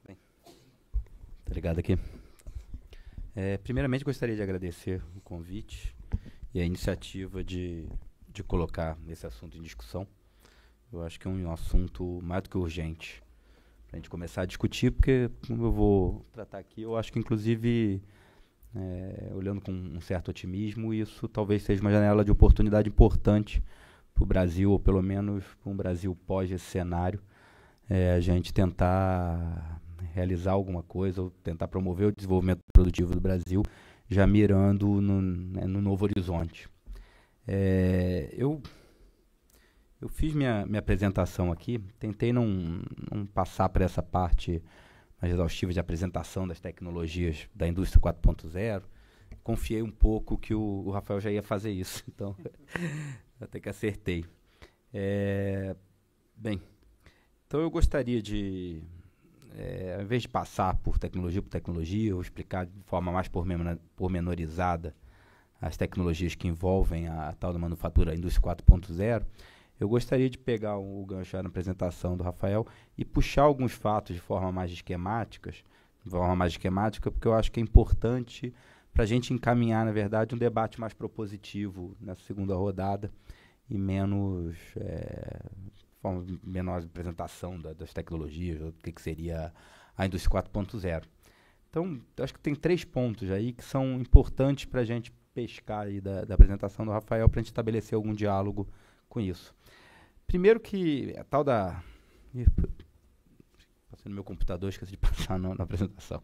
Bem, tá ligado aqui? Primeiramente, gostaria de agradecer o convite e a iniciativa de colocar esse assunto em discussão. Eu acho que é um assunto mais do que urgente para a gente começar a discutir, porque, como eu vou tratar aqui, eu acho que, inclusive, olhando com um certo otimismo, isso talvez seja uma janela de oportunidade importante para o Brasil, ou pelo menos para um Brasil pós esse cenário, a gente tentar realizar alguma coisa, ou tentar promover o desenvolvimento produtivo do Brasil, já mirando no novo horizonte. Eu fiz minha apresentação aqui, tentei não passar por essa parte mais exaustiva de apresentação das tecnologias da indústria 4.0. Confiei um pouco que o Rafael já ia fazer isso, então até que acertei. Bem, então eu gostaria de, ao invés de passar por tecnologia, ou explicar de forma mais pormenorizada as tecnologias que envolvem a tal da manufatura, a indústria 4.0, eu gostaria de pegar o gancho na apresentação do Rafael e puxar alguns fatos de forma mais esquemática, porque eu acho que é importante para a gente encaminhar, na verdade, um debate mais propositivo nessa segunda rodada e menos menor apresentação das tecnologias, o que seria a indústria 4.0. Então, acho que tem 3 pontos aí que são importantes para a gente pescar aí da apresentação do Rafael, para a gente estabelecer algum diálogo com isso. Primeiro que a tal da... Passei no meu computador, esqueci de passar na apresentação.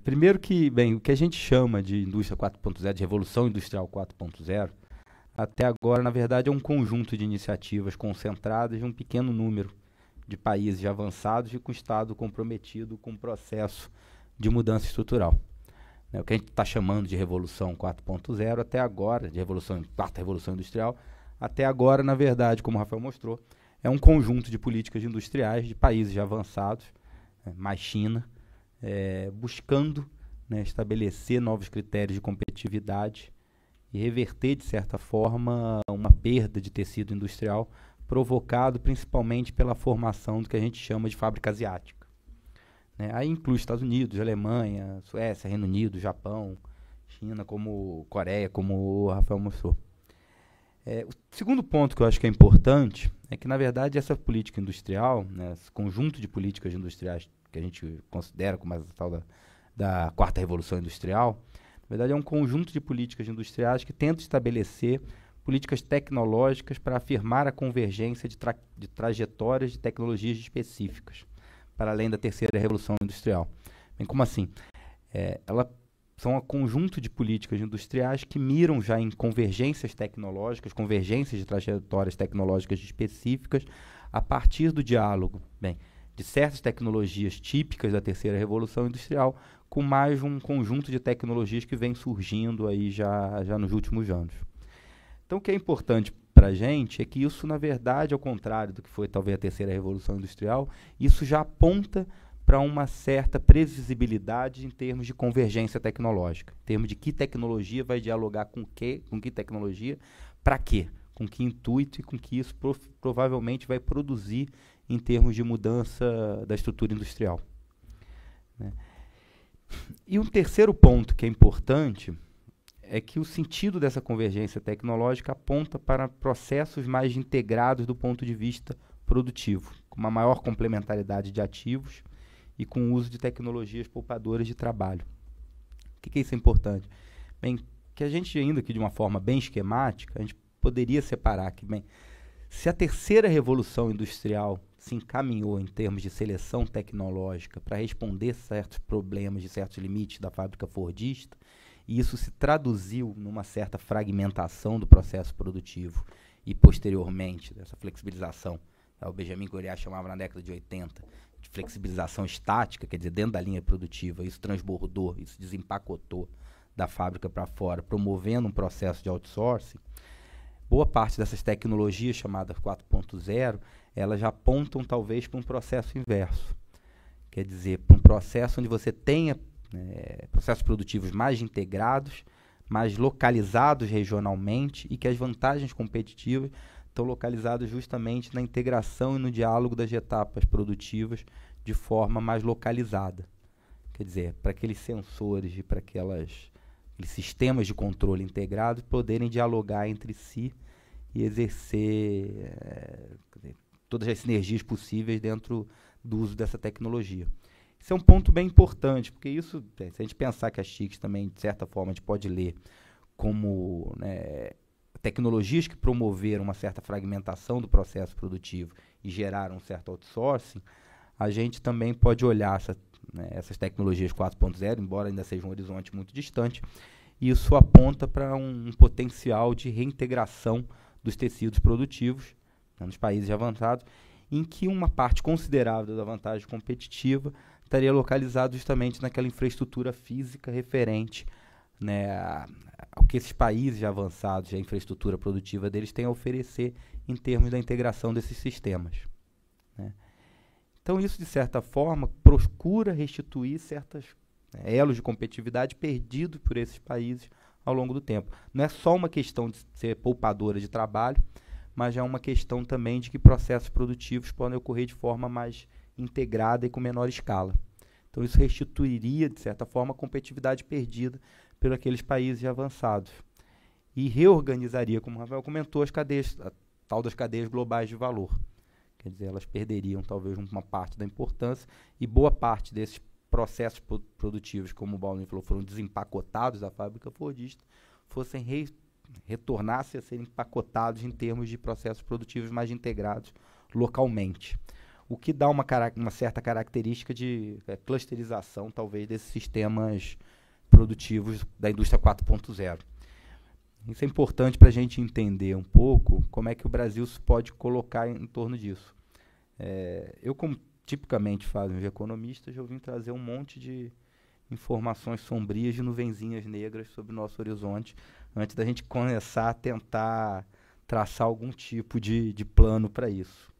Primeiro que, bem, o que a gente chama de indústria 4.0, de revolução industrial 4.0, até agora, na verdade, é um conjunto de iniciativas concentradas em um pequeno número de países avançados e com o Estado comprometido com o processo de mudança estrutural. O que a gente está chamando de Revolução 4.0 até agora, de quarta revolução industrial, até agora, na verdade, como o Rafael mostrou, é um conjunto de políticas industriais de países já avançados, mais China, buscando estabelecer novos critérios de competitividade e reverter, de certa forma, uma perda de tecido industrial provocado principalmente pela formação do que a gente chama de fábrica asiática. Aí inclui Estados Unidos, Alemanha, Suécia, Reino Unido, Japão, China, como Coreia, como o Rafael mostrou. O segundo ponto que eu acho que é importante é que, na verdade, essa política industrial, esse conjunto de políticas industriais que a gente considera como a tal da quarta revolução industrial, na verdade é um conjunto de políticas industriais que tenta estabelecer políticas tecnológicas para afirmar a convergência de trajetórias de tecnologias específicas, para além da terceira revolução industrial. Bem, como assim? Ela são um conjunto de políticas industriais que miram já em convergências tecnológicas, convergências de trajetórias tecnológicas específicas, a partir do diálogo, de certas tecnologias típicas da terceira revolução industrial, com mais um conjunto de tecnologias que vem surgindo aí já nos últimos anos. Então, o que é importante para a gente é que isso, na verdade, ao contrário do que foi talvez a terceira revolução industrial, isso já aponta para uma certa previsibilidade em termos de convergência tecnológica, em termos de que tecnologia vai dialogar com que tecnologia, para quê, com que intuito e com que isso provavelmente vai produzir em termos de mudança da estrutura industrial. E um terceiro ponto que é importante é que o sentido dessa convergência tecnológica aponta para processos mais integrados do ponto de vista produtivo, com uma maior complementaridade de ativos e com o uso de tecnologias poupadoras de trabalho. O que isso é importante? Bem, que a gente, ainda aqui de uma forma bem esquemática, a gente poderia separar que, se a terceira revolução industrial se encaminhou em termos de seleção tecnológica para responder certos problemas de certos limites da fábrica fordista, e isso se traduziu numa certa fragmentação do processo produtivo e, posteriormente, dessa flexibilização, o Benjamin Goriat chamava na década de 80 de flexibilização estática, quer dizer, dentro da linha produtiva, isso transbordou, isso desempacotou da fábrica para fora, promovendo um processo de outsourcing. Boa parte dessas tecnologias chamadas 4.0, elas já apontam talvez para um processo inverso, quer dizer, para um processo onde você tenha processos produtivos mais integrados, mais localizados regionalmente e que as vantagens competitivas estão localizados justamente na integração e no diálogo das etapas produtivas de forma mais localizada. Quer dizer, para aqueles sensores e para aqueles sistemas de controle integrados poderem dialogar entre si e exercer todas as sinergias possíveis dentro do uso dessa tecnologia. Isso é um ponto bem importante, porque isso, se a gente pensar que as TICs também, de certa forma, a gente pode ler como, né, tecnologias que promoveram uma certa fragmentação do processo produtivo e geraram um certo outsourcing, a gente também pode olhar essas tecnologias 4.0, embora ainda seja um horizonte muito distante, e isso aponta para um potencial de reintegração dos tecidos produtivos, né, nos países avançados, em que uma parte considerável da vantagem competitiva estaria localizada justamente naquela infraestrutura física referente, né, ao que esses países avançados, a infraestrutura produtiva deles têm a oferecer em termos da integração desses sistemas, né. Então isso, de certa forma, procura restituir certos elos de competitividade perdidos por esses países ao longo do tempo. Não é só uma questão de ser poupadora de trabalho, mas é uma questão também de que processos produtivos podem ocorrer de forma mais integrada e com menor escala. Então isso restituiria, de certa forma, a competitividade perdida por aqueles países avançados. E reorganizaria, como o Rafael comentou, as cadeias, a tal das cadeias globais de valor. Quer dizer, elas perderiam talvez uma parte da importância e boa parte desses processos produtivos, como o Baldwin falou, foram desempacotados da fábrica fordista, retornassem a serem empacotados em termos de processos produtivos mais integrados localmente. O que dá uma certa característica de clusterização, talvez, desses sistemas produtivos da indústria 4.0. Isso é importante para a gente entender um pouco como é que o Brasil se pode colocar em torno disso. Eu, como tipicamente fazem os economistas, eu vim trazer um monte de informações sombrias de nuvenzinhas negras sobre o nosso horizonte, antes da gente começar a tentar traçar algum tipo de plano para isso.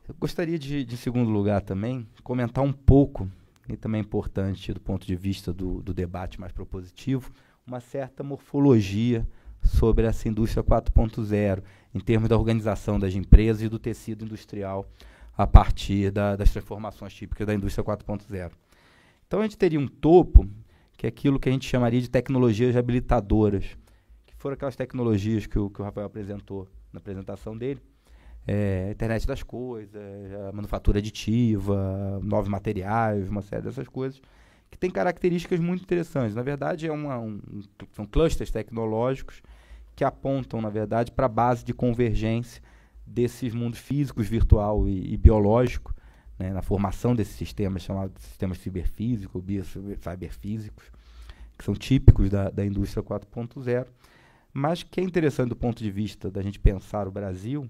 Eu gostaria de, em segundo lugar também, comentar um pouco, e também é importante do ponto de vista do debate mais propositivo, uma certa morfologia sobre essa indústria 4.0, em termos da organização das empresas e do tecido industrial a partir das transformações típicas da indústria 4.0. Então a gente teria um topo, que é aquilo que a gente chamaria de tecnologias habilitadoras, que foram aquelas tecnologias que o Rafael apresentou na apresentação dele, a internet das coisas, a manufatura aditiva, novos materiais, uma série dessas coisas, que tem características muito interessantes. Na verdade, são clusters tecnológicos que apontam, na verdade, para a base de convergência desses mundos físicos, virtual e biológico, né, na formação desses sistemas chamados sistemas ciberfísicos, cyberfísicos, que são típicos da indústria 4.0, mas que é interessante do ponto de vista da gente pensar o Brasil,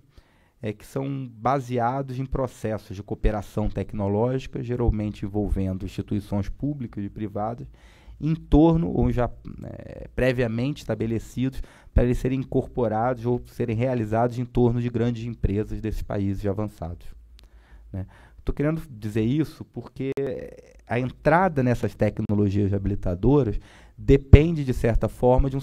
é que são baseados em processos de cooperação tecnológica, geralmente envolvendo instituições públicas e privadas, em torno, ou já previamente estabelecidos, para eles serem incorporados ou serem realizados em torno de grandes empresas desses países avançados, né? Estou querendo dizer isso porque a entrada nessas tecnologias habilitadoras depende, de certa forma, de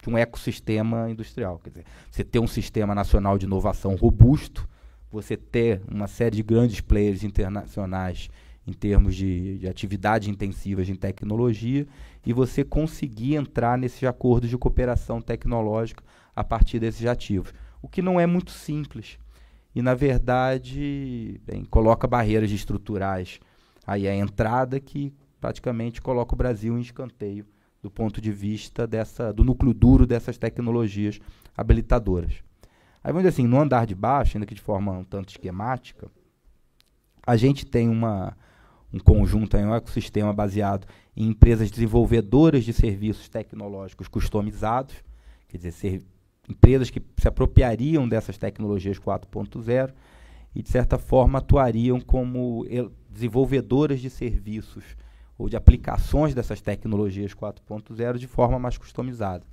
um ecossistema industrial. Quer dizer, você ter um sistema nacional de inovação robusto, você ter uma série de grandes players internacionais em termos de atividades intensivas em tecnologia, e você conseguir entrar nesses acordos de cooperação tecnológica a partir desses ativos. O que não é muito simples. E, na verdade, coloca barreiras estruturais aí à entrada que praticamente coloca o Brasil em escanteio do ponto de vista do núcleo duro dessas tecnologias habilitadoras. Aí, vamos dizer assim, no andar de baixo, ainda que de forma um tanto esquemática, a gente tem um conjunto, um ecossistema baseado em empresas desenvolvedoras de serviços tecnológicos customizados, quer dizer, empresas que se apropriariam dessas tecnologias 4.0 e, de certa forma, atuariam como desenvolvedoras de serviços ou de aplicações dessas tecnologias 4.0 de forma mais customizada.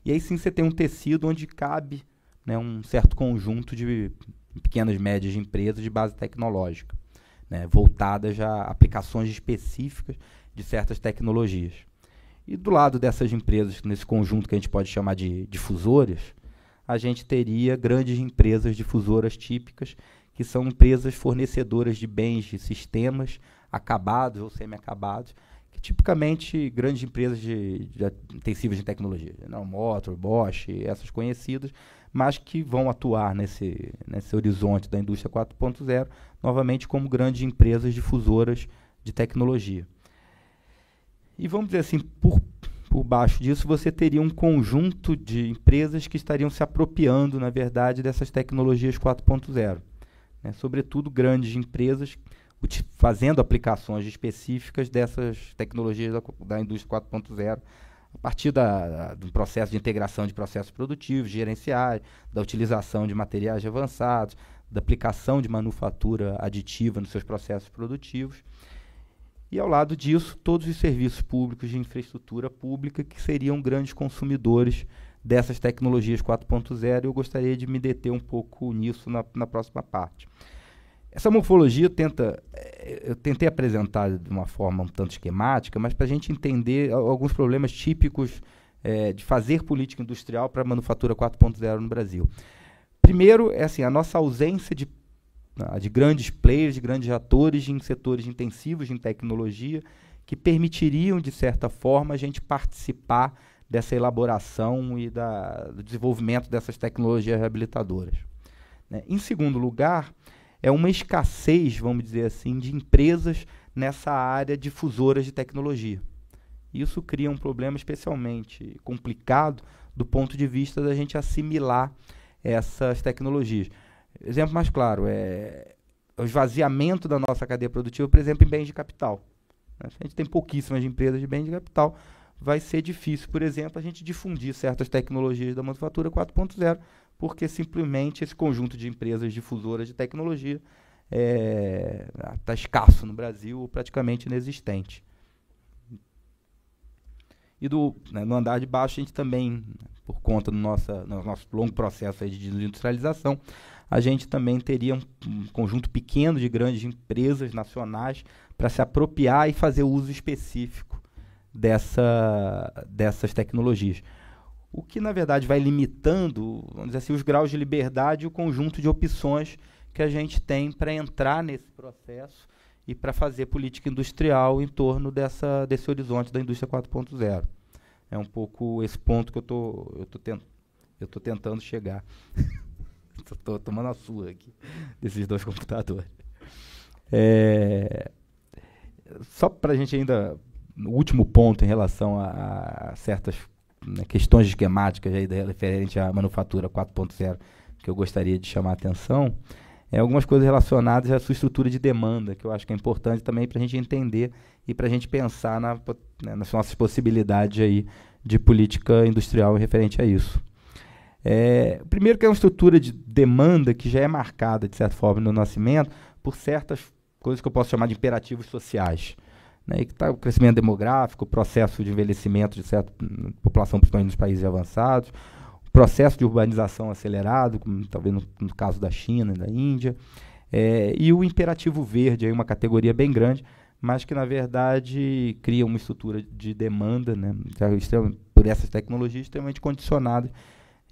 E aí sim você tem um tecido onde cabe, né, um certo conjunto de pequenas e médias empresas de base tecnológica, né, voltadas a aplicações específicas de certas tecnologias. E do lado dessas empresas, nesse conjunto que a gente pode chamar de difusores, a gente teria grandes empresas difusoras típicas, que são empresas fornecedoras de bens, de sistemas acabados ou semi-acabados, que tipicamente grandes empresas de intensivas de tecnologia, General Motors, Bosch, essas conhecidas, mas que vão atuar nesse horizonte da indústria 4.0, novamente como grandes empresas difusoras de tecnologia. E vamos dizer assim, por baixo disso, você teria um conjunto de empresas que estariam se apropriando, na verdade, dessas tecnologias 4.0. Né? Sobretudo grandes empresas fazendo aplicações específicas dessas tecnologias da indústria 4.0, a partir do processo de integração de processos produtivos, gerenciais, da utilização de materiais avançados, da aplicação de manufatura aditiva nos seus processos produtivos. E, ao lado disso, todos os serviços públicos de infraestrutura pública que seriam grandes consumidores dessas tecnologias 4.0, e eu gostaria de me deter um pouco nisso na próxima parte. Essa morfologia eu tentei apresentar de uma forma um tanto esquemática, mas para a gente entender alguns problemas típicos de fazer política industrial para a manufatura 4.0 no Brasil. Primeiro, é assim, a nossa ausência de grandes players, de grandes atores em setores intensivos em tecnologia, que permitiriam, de certa forma, a gente participar dessa elaboração e do desenvolvimento dessas tecnologias reabilitadoras. Né? Em segundo lugar, é uma escassez, vamos dizer assim, de empresas nessa área difusoras de tecnologia. Isso cria um problema especialmente complicado do ponto de vista da gente assimilar essas tecnologias. Exemplo mais claro é o esvaziamento da nossa cadeia produtiva, por exemplo, em bens de capital. Né? Se a gente tem pouquíssimas empresas de bens de capital, vai ser difícil, por exemplo, a gente difundir certas tecnologias da manufatura 4.0, porque simplesmente esse conjunto de empresas difusoras de tecnologia está escasso no Brasil, ou praticamente inexistente. E no andar de baixo, a gente também, por conta do nosso longo processo aí de desindustrialização, a gente também teria um conjunto pequeno de grandes empresas nacionais para se apropriar e fazer uso específico dessas tecnologias. O que, na verdade, vai limitando, vamos dizer assim, os graus de liberdade e o conjunto de opções que a gente tem para entrar nesse processo e para fazer política industrial em torno desse horizonte da indústria 4.0. É um pouco esse ponto que eu tô tentando chegar. Estou tomando a sua aqui, desses dois computadores. Só para a gente ainda, no último ponto em relação a certas questões esquemáticas aí referente à manufatura 4.0, que eu gostaria de chamar a atenção, algumas coisas relacionadas à sua estrutura de demanda, que eu acho que é importante também para a gente entender e para a gente pensar nas nossas possibilidades aí de política industrial referente a isso. Primeiro que é uma estrutura de demanda que já é marcada, de certa forma, no nascimento, por certas coisas que eu posso chamar de imperativos sociais. Né, e que está o crescimento demográfico, o processo de envelhecimento de certa população, principalmente nos países avançados, o processo de urbanização acelerado, como talvez no caso da China e da Índia, e o imperativo verde, aí uma categoria bem grande, mas que, na verdade, cria uma estrutura de demanda, né, por essas tecnologias extremamente condicionadas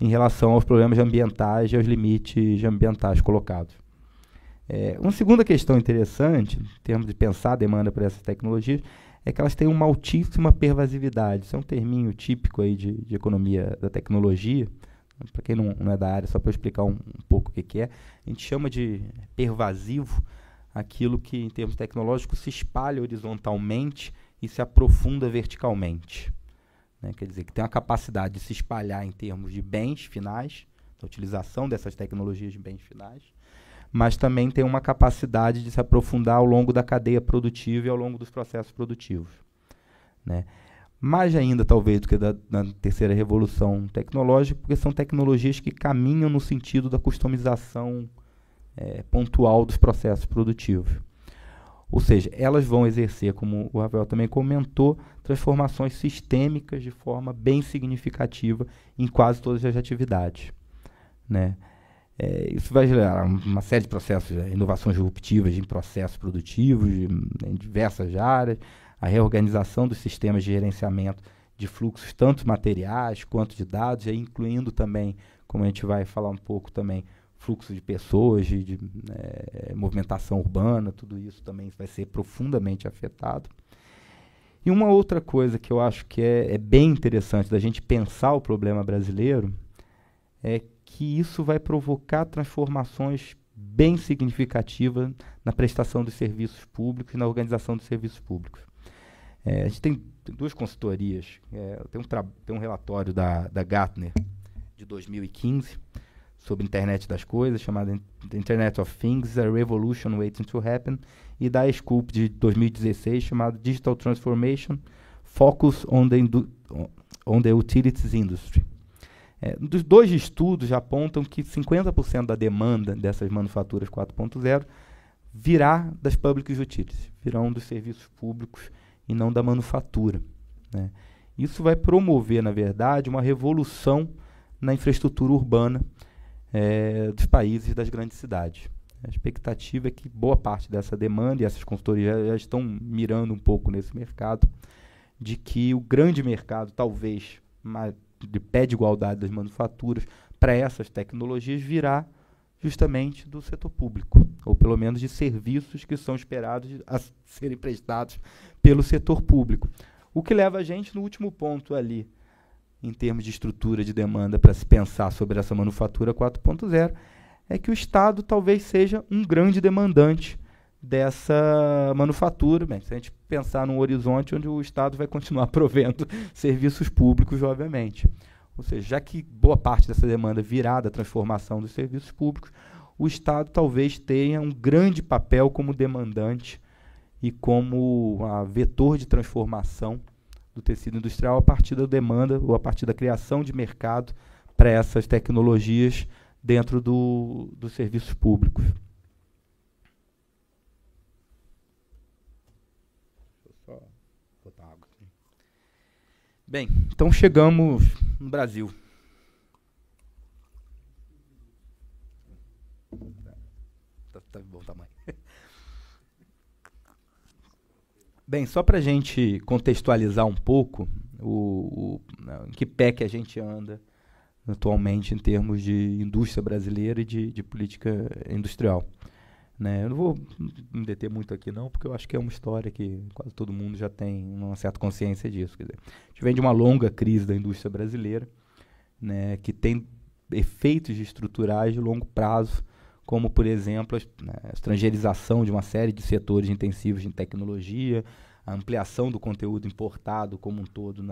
em relação aos problemas ambientais e aos limites ambientais colocados. Uma segunda questão interessante, em termos de pensar a demanda por essas tecnologias, é que elas têm uma altíssima pervasividade. Isso é um terminho típico aí de economia da tecnologia. Para quem não é da área, só para eu explicar um pouco o que é, a gente chama de pervasivo aquilo que, em termos tecnológicos, se espalha horizontalmente e se aprofunda verticalmente. Né? Quer dizer, que tem uma capacidade de se espalhar em termos de bens finais, da utilização dessas tecnologias de bens finais, mas também tem uma capacidade de se aprofundar ao longo da cadeia produtiva e ao longo dos processos produtivos. Né? Mais ainda, talvez, do que na terceira revolução tecnológica, porque são tecnologias que caminham no sentido da customização pontual dos processos produtivos. Ou seja, elas vão exercer, como o Rafael também comentou, transformações sistêmicas de forma bem significativa em quase todas as atividades. Né? Isso vai gerar uma série de processos, inovações disruptivas em processos produtivos, em diversas áreas, a reorganização dos sistemas de gerenciamento de fluxos, tanto materiais quanto de dados, incluindo também como a gente vai falar um pouco também, fluxo de pessoas, de movimentação urbana, tudo isso também vai ser profundamente afetado. E uma outra coisa que eu acho que é bem interessante da gente pensar o problema brasileiro é que isso vai provocar transformações bem significativas na prestação dos serviços públicos e na organização dos serviços públicos. A gente tem duas consultorias, tem um relatório da Gartner de 2015 sobre Internet das Coisas, chamado Internet of Things, A Revolution Waiting to Happen, e da Scoop de 2016, chamado Digital Transformation, Focus on the Utilities Industry. Dos dois estudos apontam que 50% da demanda dessas manufaturas 4.0 virá das public utilities, virão dos serviços públicos e não da manufatura, né? Isso vai promover, na verdade, uma revolução na infraestrutura urbana dos países e das grandes cidades. A expectativa é que boa parte dessa demanda, e essas consultorias já estão mirando um pouco nesse mercado, de que o grande mercado, talvez, de pé de igualdade das manufaturas, para essas tecnologias, virá justamente do setor público, ou pelo menos de serviços que são esperados a serem prestados pelo setor público. O que leva a gente no último ponto ali, em termos de estrutura de demanda para se pensar sobre essa manufatura 4.0, é que o Estado talvez seja um grande demandante dessa manufatura. Bem, se a gente pensar num horizonte onde o Estado vai continuar provendo serviços públicos, obviamente. Ou seja, já que boa parte dessa demanda virá da transformação dos serviços públicos, o Estado talvez tenha um grande papel como demandante e como vetor de transformação do tecido industrial a partir da demanda ou a partir da criação de mercado para essas tecnologias dentro dos serviços públicos. Deixa eu só botar água aqui. Bem, então chegamos no Brasil. Tá bom tamanho. Bem, só para a gente contextualizar um pouco em que pé que a gente anda atualmente em termos de indústria brasileira e de política industrial, né? Eu não vou me deter muito aqui não, porque eu acho que é uma história que quase todo mundo já tem uma certa consciência disso. Quer dizer, a gente vem de uma longa crise da indústria brasileira, né, que tem efeitos estruturais de longo prazo, como, por exemplo, a estrangeirização de uma série de setores intensivos em tecnologia, a ampliação do conteúdo importado como um todo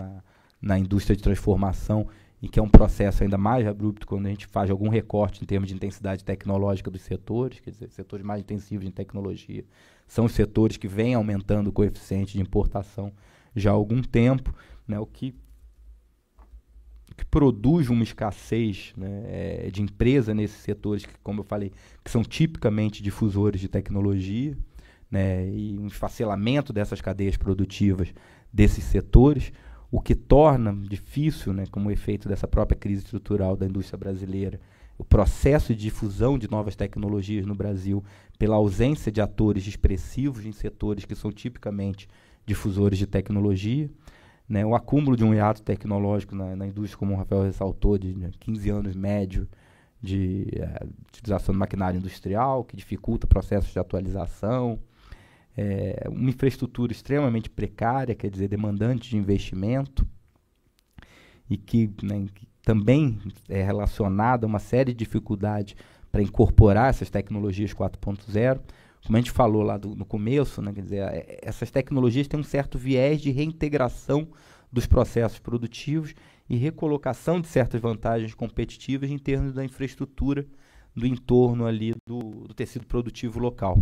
na indústria de transformação, e que é um processo ainda mais abrupto quando a gente faz algum recorte em termos de intensidade tecnológica dos setores. Quer dizer, setores mais intensivos em tecnologia são os setores que vêm aumentando o coeficiente de importação já há algum tempo, né, o que produz uma escassez, né, de empresa nesses setores que, como eu falei, que são tipicamente difusores de tecnologia, né, e um esfacelamento dessas cadeias produtivas desses setores, o que torna difícil, né, como efeito dessa própria crise estrutural da indústria brasileira, o processo de difusão de novas tecnologias no Brasil pela ausência de atores expressivos em setores que são tipicamente difusores de tecnologia, né, o acúmulo de um hiato tecnológico na indústria, como o Rafael ressaltou, de 15 anos médio de utilização do maquinário industrial, que dificulta processos de atualização, uma infraestrutura extremamente precária, quer dizer, demandante de investimento, e que também é relacionada a uma série de dificuldades para incorporar essas tecnologias 4.0. Como a gente falou lá no começo, né, quer dizer, essas tecnologias têm um certo viés de reintegração dos processos produtivos e recolocação de certas vantagens competitivas em termos da infraestrutura do entorno ali do tecido produtivo local.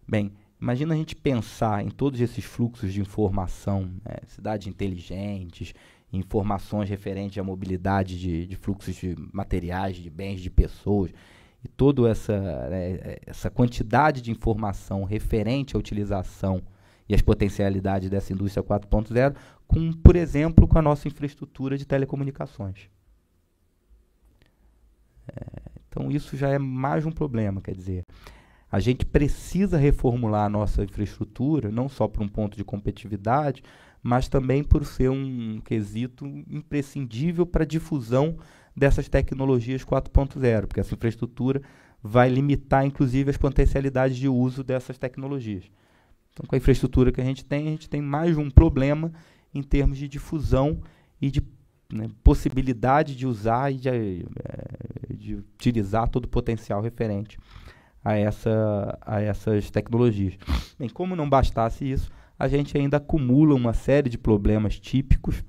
Bem, imagina a gente pensar em todos esses fluxos de informação, cidades inteligentes, informações referentes à mobilidade de fluxos de materiais, de bens, de pessoas, e toda essa quantidade de informação referente à utilização e às potencialidades dessa indústria 4.0, por exemplo, com a nossa infraestrutura de telecomunicações. Então, isso já é mais um problema, quer dizer, a gente precisa reformular a nossa infraestrutura, não só por um ponto de competitividade, mas também por ser um quesito imprescindível para a difusão dessas tecnologias 4.0, porque essa infraestrutura vai limitar, inclusive, as potencialidades de uso dessas tecnologias. Então, com a infraestrutura que a gente tem mais um problema em termos de difusão e de possibilidade de usar e de utilizar todo o potencial referente a essas tecnologias. Bem, como não bastasse isso, a gente ainda acumula uma série de problemas típicos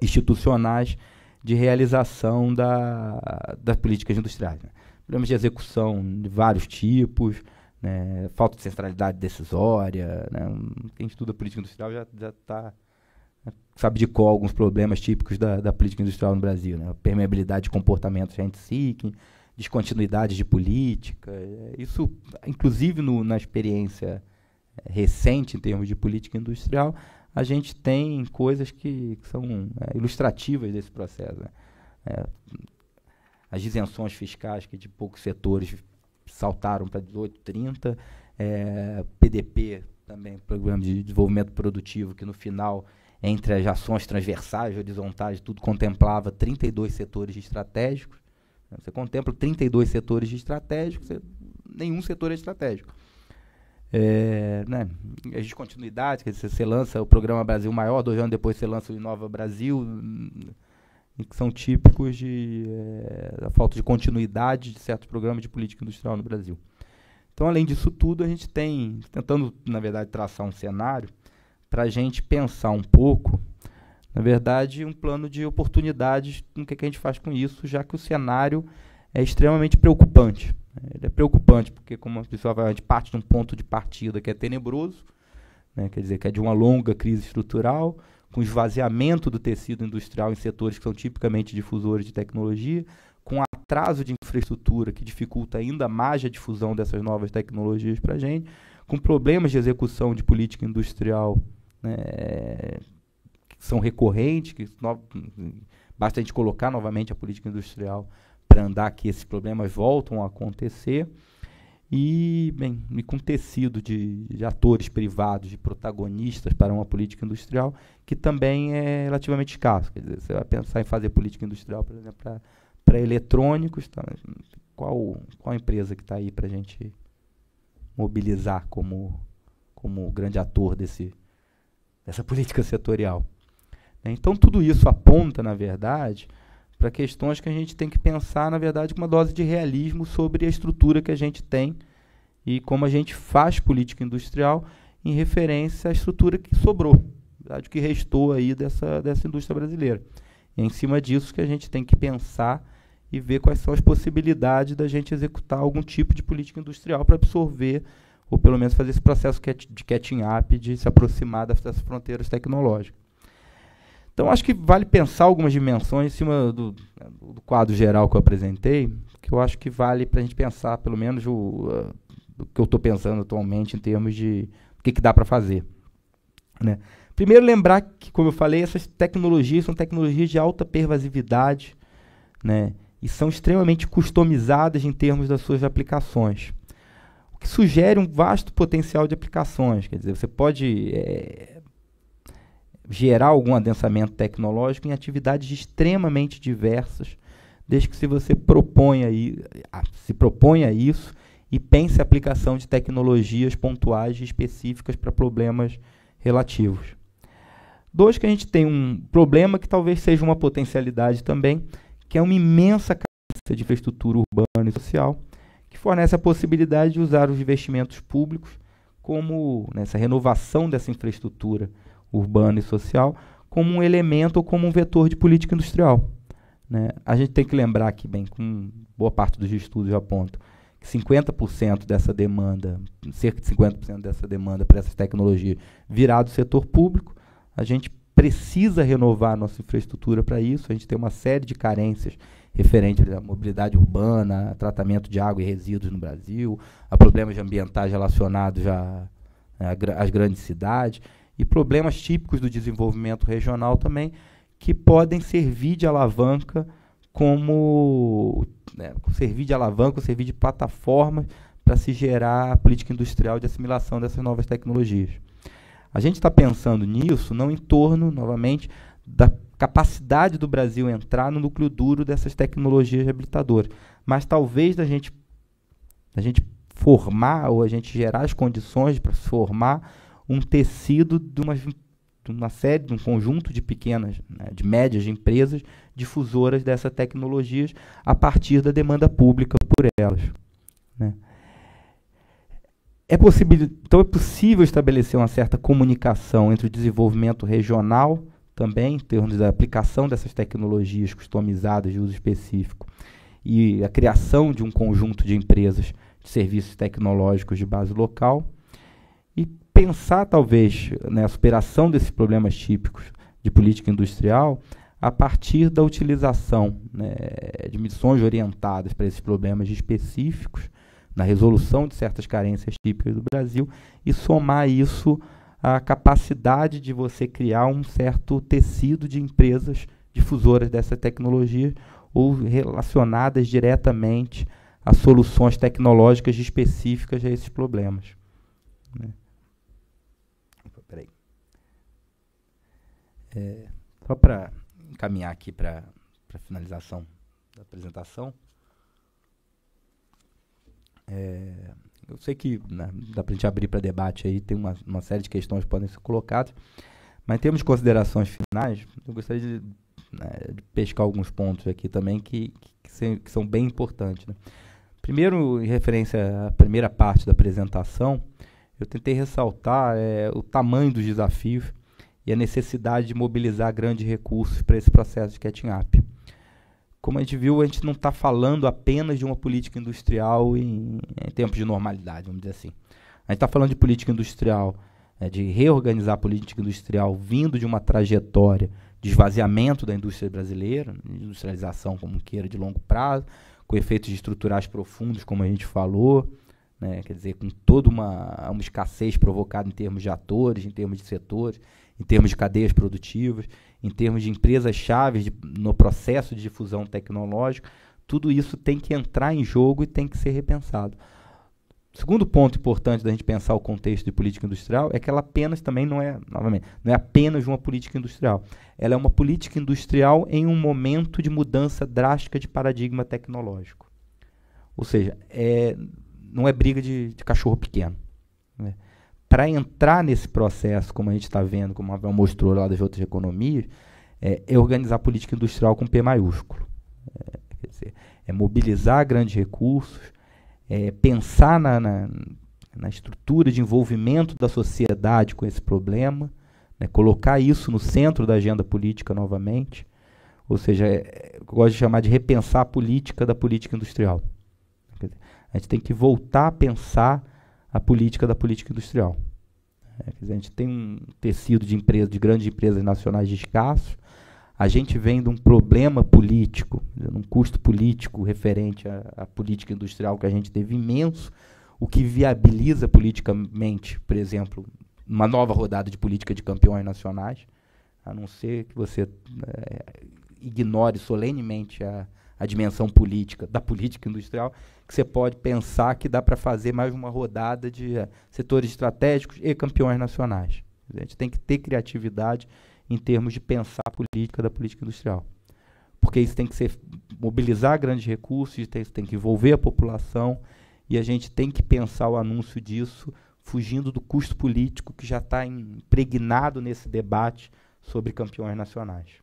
institucionais de realização das políticas industriais, né? Problemas de execução de vários tipos, né? Falta de centralidade decisória, né? Quem estuda política industrial já sabe de qual alguns problemas típicos da política industrial no Brasil, né? A permeabilidade de comportamento rent-seeking, descontinuidade de política. Isso, inclusive na experiência recente em termos de política industrial, a gente tem coisas que são ilustrativas desse processo, né? As isenções fiscais, que de poucos setores saltaram para 18, 30, PDP, também, Programa de Desenvolvimento Produtivo, que no final, entre as ações transversais, horizontais, tudo contemplava 32 setores estratégicos. Você contempla 32 setores estratégicos, nenhum setor é estratégico. Né? A descontinuidade, quer dizer, você lança o Programa Brasil Maior, 2 anos depois você lança o Inova Brasil, que são típicos da falta de continuidade de certos programas de política industrial no Brasil. Então, além disso tudo, a gente tem, tentando, na verdade, traçar um cenário para a gente pensar um pouco, na verdade, um plano de oportunidades no que a gente faz com isso, já que o cenário é extremamente preocupante. Ele é preocupante porque, como a pessoa vai, a gente parte de um ponto de partida que é tenebroso, né, quer dizer, que é de uma longa crise estrutural, com esvaziamento do tecido industrial em setores que são tipicamente difusores de tecnologia, com atraso de infraestrutura que dificulta ainda mais a difusão dessas novas tecnologias para a gente, com problemas de execução de política industrial, né, que são recorrentes, basta a gente colocar novamente a política industrial para andar que esses problemas voltam a acontecer, e com tecido de atores privados, de protagonistas para uma política industrial, que também é relativamente escasso. Quer dizer, você vai pensar em fazer política industrial, por exemplo, para eletrônicos, tá? Qual empresa que está aí para a gente mobilizar como grande ator dessa política setorial? Então, tudo isso aponta, na verdade, para questões que a gente tem que pensar, na verdade, com uma dose de realismo sobre a estrutura que a gente tem e como a gente faz política industrial em referência à estrutura que sobrou, verdade, o que restou aí dessa indústria brasileira. E é em cima disso que a gente tem que pensar e ver quais são as possibilidades da gente executar algum tipo de política industrial para absorver, ou pelo menos fazer esse processo de catching up, de se aproximar dessas fronteiras tecnológicas. Então, acho que vale pensar algumas dimensões em cima do quadro geral que eu apresentei, que eu acho que vale para a gente pensar, pelo menos, o que eu estou pensando atualmente em termos de o que dá para fazer, né? Primeiro, lembrar que, como eu falei, essas tecnologias são tecnologias de alta pervasividade, né, e são extremamente customizadas em termos das suas aplicações, o que sugere um vasto potencial de aplicações. Quer dizer, você pode gerar algum adensamento tecnológico em atividades extremamente diversas, desde que você se proponha isso e pense a aplicação de tecnologias pontuais e específicas para problemas relativos. 2, que a gente tem um problema que talvez seja uma potencialidade também, que é uma imensa carência de infraestrutura urbana e social, que fornece a possibilidade de usar os investimentos públicos como nessa renovação dessa infraestrutura urbana e social como um elemento ou como um vetor de política industrial, né? A gente tem que lembrar que, com boa parte dos estudos já apontam que 50% dessa demanda, cerca de 50% dessa demanda para essas tecnologias virá do setor público. A gente precisa renovar a nossa infraestrutura para isso. A gente tem uma série de carências referentes à mobilidade urbana, a tratamento de água e resíduos no Brasil, a problemas ambientais relacionados às grandes cidades e problemas típicos do desenvolvimento regional também, que podem servir de alavanca servir de plataforma para se gerar a política industrial de assimilação dessas novas tecnologias. A gente está pensando nisso não em torno, novamente, da capacidade do Brasil entrar no núcleo duro dessas tecnologias reabilitadoras. Mas talvez a gente formar, ou a gente gerar as condições para formar um tecido de um conjunto de pequenas, né, de médias empresas difusoras dessas tecnologias a partir da demanda pública por elas, né. Então é possível estabelecer uma certa comunicação entre o desenvolvimento regional, também, em termos da aplicação dessas tecnologias customizadas de uso específico, e a criação de um conjunto de empresas de serviços tecnológicos de base local, e pensar, talvez, a superação desses problemas típicos de política industrial a partir da utilização, né, de missões orientadas para esses problemas específicos, na resolução de certas carências típicas do Brasil, e somar isso à capacidade de você criar um certo tecido de empresas difusoras dessa tecnologia ou relacionadas diretamente a soluções tecnológicas específicas a esses problemas, né. Peraí. Só para encaminhar aqui para a finalização da apresentação. Eu sei que, né, dá para a gente abrir para debate aí, tem uma série de questões que podem ser colocadas, mas em termos de considerações finais, eu gostaria de pescar alguns pontos aqui também que são bem importantes, né. Primeiro, em referência à primeira parte da apresentação, eu tentei ressaltar o tamanho dos desafios e a necessidade de mobilizar grandes recursos para esse processo de catching up. Como a gente viu, a gente não está falando apenas de uma política industrial em tempos de normalidade, vamos dizer assim. A gente está falando de política industrial, de reorganizar a política industrial vindo de uma trajetória de esvaziamento da indústria brasileira, industrialização como queira de longo prazo, com efeitos estruturais profundos, como a gente falou, né, quer dizer, com toda uma escassez provocada em termos de atores, em termos de setores, em termos de cadeias produtivas, em termos de empresas-chave no processo de difusão tecnológica. Tudo isso tem que entrar em jogo e tem que ser repensado. O segundo ponto importante da gente pensar o contexto de política industrial é que ela apenas também não é apenas uma política industrial. Ela é uma política industrial em um momento de mudança drástica de paradigma tecnológico. Ou seja, não é briga de cachorro pequeno, né? Para entrar nesse processo, como a gente está vendo, como a Abel mostrou lá das outras economias, é organizar a política industrial com P maiúsculo. Quer dizer, mobilizar grandes recursos, pensar na estrutura de envolvimento da sociedade com esse problema, né, colocar isso no centro da agenda política novamente, ou seja, eu gosto de chamar de repensar a política da política industrial. Quer dizer, a gente tem que voltar a pensar a política da política industrial. Quer dizer, a gente tem um tecido de grandes empresas nacionais de escasso, a gente vem de um problema político, um custo político referente à política industrial que a gente teve imenso, o que viabiliza politicamente, por exemplo, uma nova rodada de política de campeões nacionais, a não ser que você ignore solenemente a dimensão política da política industrial, que você pode pensar que dá para fazer mais uma rodada de setores estratégicos e campeões nacionais. A gente tem que ter criatividade em termos de pensar a política da política industrial. Porque isso tem que mobilizar grandes recursos, tem que envolver a população, e a gente tem que pensar o anúncio disso fugindo do custo político que já está impregnado nesse debate sobre campeões nacionais.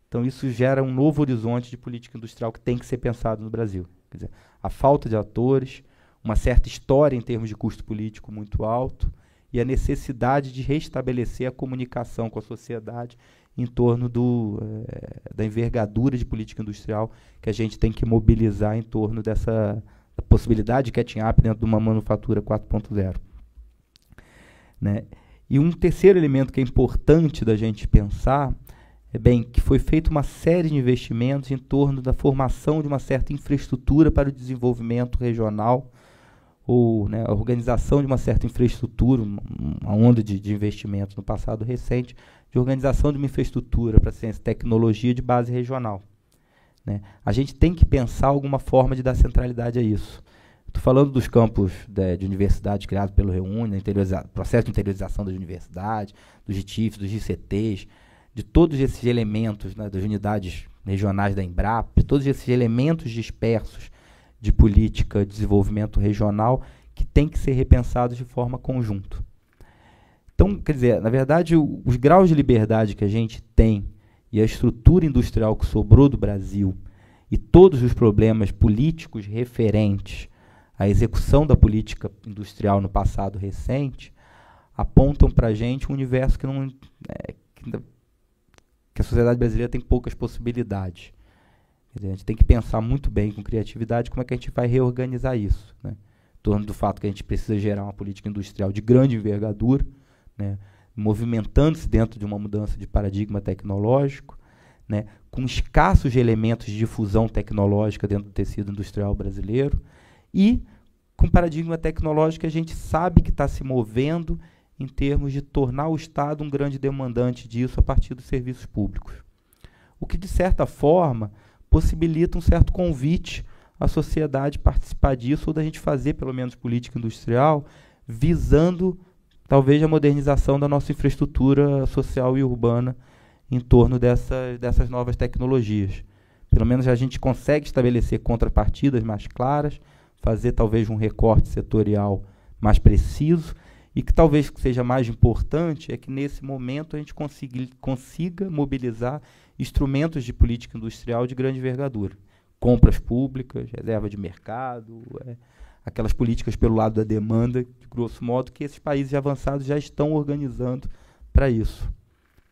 Então isso gera um novo horizonte de política industrial que tem que ser pensado no Brasil. Quer dizer, a falta de atores, uma certa história em termos de custo político muito alto e a necessidade de restabelecer a comunicação com a sociedade em torno da envergadura de política industrial que a gente tem que mobilizar em torno dessa possibilidade de catching up dentro de uma manufatura 4.0. Né? E um terceiro elemento que é importante da gente pensar que foi feita uma série de investimentos em torno da formação de uma certa infraestrutura para o desenvolvimento regional, ou, né, a organização de uma certa infraestrutura, uma onda de investimentos no passado recente, de organização de uma infraestrutura para ciência e tecnologia de base regional. Né? A gente tem que pensar alguma forma de dar centralidade a isso. Estou falando dos campos de universidade criados pelo REUNI, processo de interiorização das universidades, dos GTIFs, dos GCTs, de todos esses elementos, né, das unidades regionais da Embrapa, todos esses elementos dispersos de política de desenvolvimento regional que tem que ser repensados de forma conjunta. Então, quer dizer, na verdade, os graus de liberdade que a gente tem e a estrutura industrial que sobrou do Brasil e todos os problemas políticos referentes à execução da política industrial no passado recente apontam para a gente um universo que não que a sociedade brasileira tem poucas possibilidades. Quer dizer, a gente tem que pensar muito bem com criatividade como é que a gente vai reorganizar isso, né? Em torno do fato que a gente precisa gerar uma política industrial de grande envergadura, né, movimentando-se dentro de uma mudança de paradigma tecnológico, né, com escassos elementos de difusão tecnológica dentro do tecido industrial brasileiro e com paradigma tecnológico que a gente sabe que está se movendo em termos de tornar o Estado um grande demandante disso a partir dos serviços públicos. O que, de certa forma, possibilita um certo convite à sociedade participar disso, ou da gente fazer, pelo menos, política industrial, visando, talvez, a modernização da nossa infraestrutura social e urbana em torno dessas novas tecnologias. Pelo menos a gente consegue estabelecer contrapartidas mais claras, fazer, talvez, um recorte setorial mais preciso, e que talvez seja mais importante é que, nesse momento, a gente consiga mobilizar instrumentos de política industrial de grande envergadura. Compras públicas, reserva de mercado, aquelas políticas pelo lado da demanda, de grosso modo, que esses países avançados já estão organizando para isso.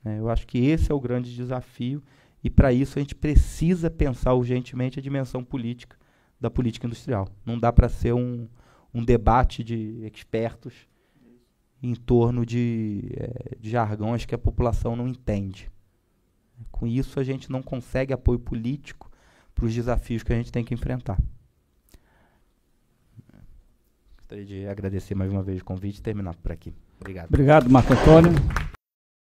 Eu acho que esse é o grande desafio, e para isso a gente precisa pensar urgentemente a dimensão política da política industrial. Não dá para ser um debate de expertos em torno de jargões que a população não entende. Com isso, a gente não consegue apoio político para os desafios que a gente tem que enfrentar. Gostaria de agradecer mais uma vez o convite e terminar por aqui. Obrigado. Obrigado, Marco Antônio.